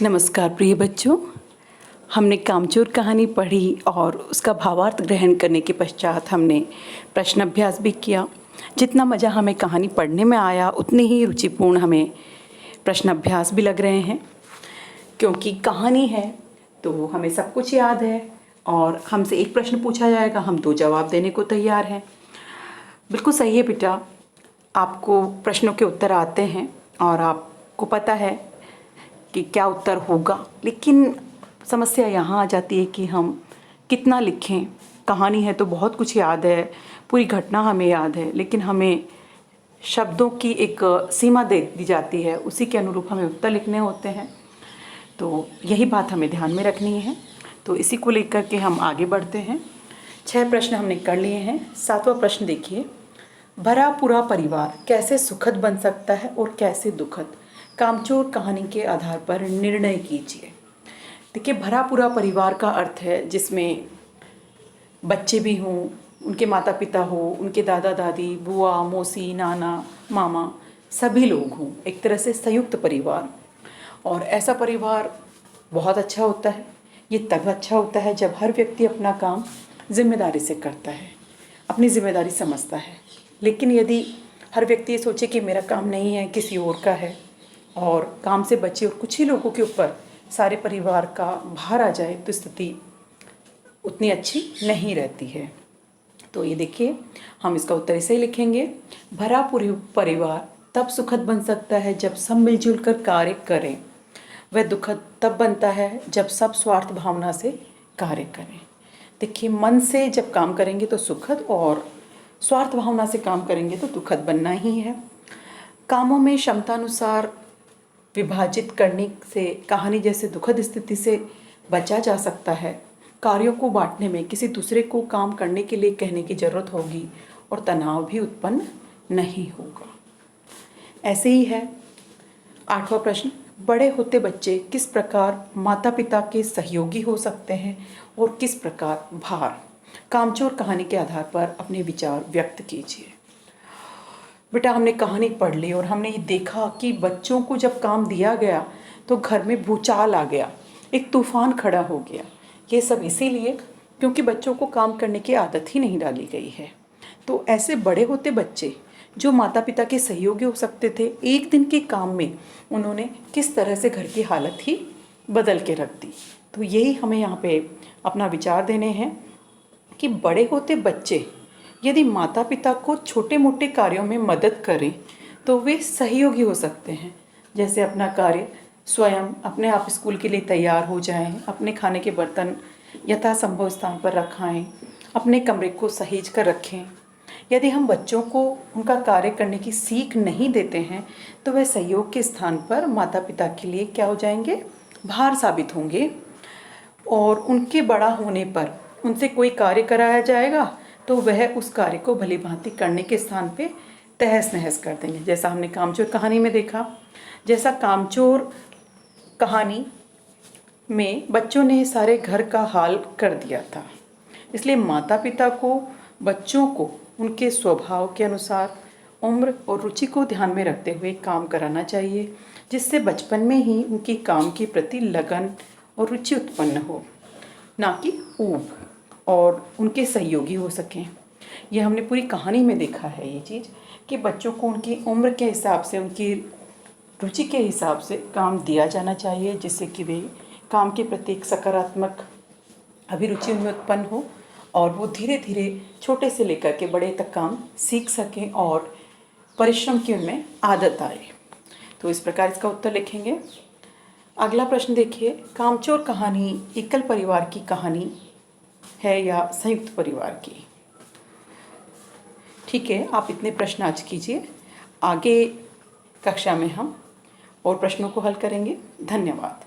नमस्कार प्रिय बच्चों। हमने कामचोर कहानी पढ़ी और उसका भावार्थ ग्रहण करने के पश्चात हमने प्रश्न अभ्यास भी किया। जितना मज़ा हमें कहानी पढ़ने में आया उतनी ही रुचिपूर्ण हमें प्रश्न अभ्यास भी लग रहे हैं, क्योंकि कहानी है तो हमें सब कुछ याद है और हमसे एक प्रश्न पूछा जाएगा, हम 2 जवाब देने को तैयार हैं। बिल्कुल सही है बेटा, आपको प्रश्नों के उत्तर आते हैं और आपको पता है कि क्या उत्तर होगा, लेकिन समस्या यहाँ आ जाती है कि हम कितना लिखें। कहानी है तो बहुत कुछ याद है, पूरी घटना हमें याद है, लेकिन हमें शब्दों की एक सीमा दे दी जाती है, उसी के अनुरूप हमें उत्तर लिखने होते हैं। तो यही बात हमें ध्यान में रखनी है। तो इसी को लेकर के हम आगे बढ़ते हैं। 6 प्रश्न हमने कर लिए हैं। 7वां प्रश्न देखिए, भरा पूरा परिवार कैसे सुखद बन सकता है और कैसे दुखद? कामचोर कहानी के आधार पर निर्णय कीजिए। देखिए, भरा पूरा परिवार का अर्थ है जिसमें बच्चे भी हों, उनके माता पिता हो, उनके दादा दादी, बुआ मौसी, नाना मामा, सभी लोग हों, एक तरह से संयुक्त परिवार। और ऐसा परिवार बहुत अच्छा होता है। ये तब अच्छा होता है जब हर व्यक्ति अपना काम जिम्मेदारी से करता है, अपनी जिम्मेदारी समझता है। लेकिन यदि हर व्यक्ति ये सोचे कि मेरा काम नहीं है, किसी और का है, और काम से बचे और कुछ ही लोगों के ऊपर सारे परिवार का भार आ जाए, तो स्थिति उतनी अच्छी नहीं रहती है। तो ये देखिए, हम इसका उत्तर ऐसे ही लिखेंगे, भरा पूरा परिवार तब सुखद बन सकता है जब सब मिलजुल कर कार्य करें। वह दुखद तब बनता है जब सब स्वार्थ भावना से कार्य करें। देखिए, मन से जब काम करेंगे तो सुखद, और स्वार्थ भावना से काम करेंगे तो दुखद बनना ही है। कामों में क्षमतानुसार विभाजित करने से कहानी जैसे दुखद स्थिति से बचा जा सकता है। कार्यों को बांटने में किसी दूसरे को काम करने के लिए कहने की ज़रूरत होगी और तनाव भी उत्पन्न नहीं होगा। ऐसे ही है 8वां प्रश्न, बड़े होते बच्चे किस प्रकार माता पिता के सहयोगी हो सकते हैं और किस प्रकार भार? कामचोर कहानी के आधार पर अपने विचार व्यक्त कीजिए। बेटा, हमने कहानी पढ़ ली और हमने ये देखा कि बच्चों को जब काम दिया गया तो घर में भूचाल आ गया, एक तूफान खड़ा हो गया। ये सब इसीलिए क्योंकि बच्चों को काम करने की आदत ही नहीं डाली गई है। तो ऐसे बड़े होते बच्चे जो माता पिता के सहयोगी हो सकते थे, एक दिन के काम में उन्होंने किस तरह से घर की हालत ही बदल के रख दी। तो यही हमें यहाँ पे अपना विचार देने हैं कि बड़े होते बच्चे यदि माता पिता को छोटे मोटे कार्यों में मदद करें तो वे सहयोगी हो सकते हैं। जैसे अपना कार्य स्वयं अपने आप स्कूल के लिए तैयार हो जाएं, अपने खाने के बर्तन यथासंभव स्थान पर रखाएं, अपने कमरे को सहेज कर रखें। यदि हम बच्चों को उनका कार्य करने की सीख नहीं देते हैं तो वह सहयोग के स्थान पर माता पिता के लिए क्या हो जाएंगे? भार साबित होंगे। और उनके बड़ा होने पर उनसे कोई कार्य कराया जाएगा तो वह उस कार्य को भली भांति करने के स्थान पे तहस नहस कर देंगे। जैसा हमने कामचोर कहानी में देखा, जैसा कामचोर कहानी में बच्चों ने सारे घर का हाल कर दिया था। इसलिए माता पिता को बच्चों को उनके स्वभाव के अनुसार उम्र और रुचि को ध्यान में रखते हुए काम कराना चाहिए, जिससे बचपन में ही उनकी काम के प्रति लगन और रुचि उत्पन्न हो, ना कि ऊब, और उनके सहयोगी हो सकें। यह हमने पूरी कहानी में देखा है ये चीज़ कि बच्चों को उनकी उम्र के हिसाब से, उनकी रुचि के हिसाब से काम दिया जाना चाहिए, जिससे कि वे काम के प्रति एक सकारात्मक अभिरुचि उनमें उत्पन्न हो और वो धीरे धीरे छोटे से लेकर के बड़े तक काम सीख सकें और परिश्रम की उनमें आदत आए। तो इस प्रकार इसका उत्तर लिखेंगे। अगला प्रश्न देखिए, कामचोर कहानी एकल परिवार की कहानी है या संयुक्त परिवार की? ठीक है, आप इतने प्रश्न आज कीजिए। आगे कक्षा में हम और प्रश्नों को हल करेंगे। धन्यवाद।